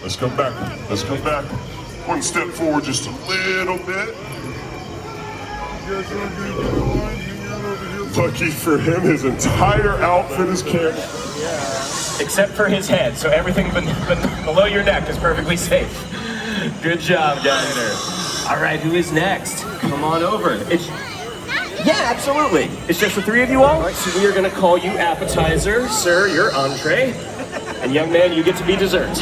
Let's come back. Let's come back. One step forward just a little bit. Lucky for him, his entire outfit is camouflage. Except for his head, so everything below your neck is perfectly safe. Good job, Diner. All right, who is next? Come on over. Yeah, absolutely. It's just the three of you all? All right, so we are gonna call you appetizer. Sir, you're entree. And young man, you get to be dessert.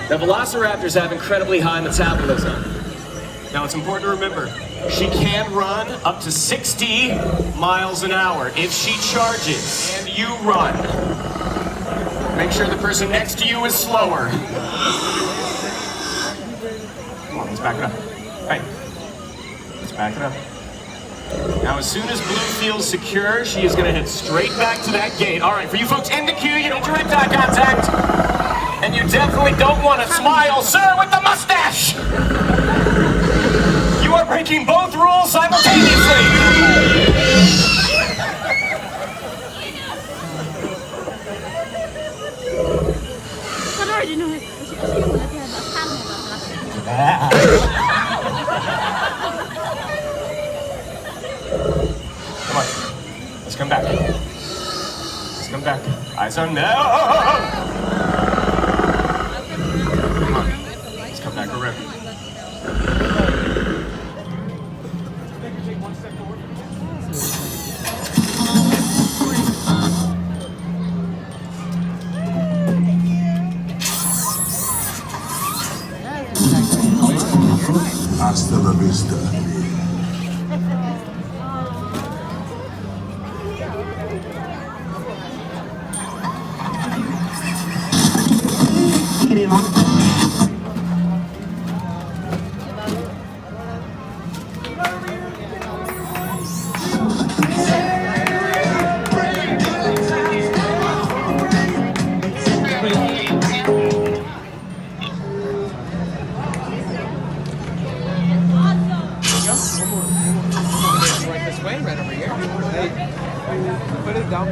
Now, velociraptors have incredibly high metabolism. Now, it's important to remember, she can run up to 60 miles an hour if she charges and you run. Make sure the person next to you is slower. Come on, let's back it up. Hey, let's back it up. Now, as soon as Blue feels secure, she is going to head straight back to that gate. All right, for you folks in the queue, you need direct eye contact. And you definitely don't want to smile, sir, with the mustache! You are breaking both rules simultaneously! Come on. Let's come back. Let's come back. Eyes on now! Back around. Hasta la vista. Right over here. Put it down.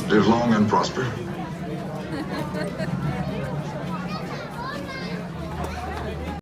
Live long and prosper.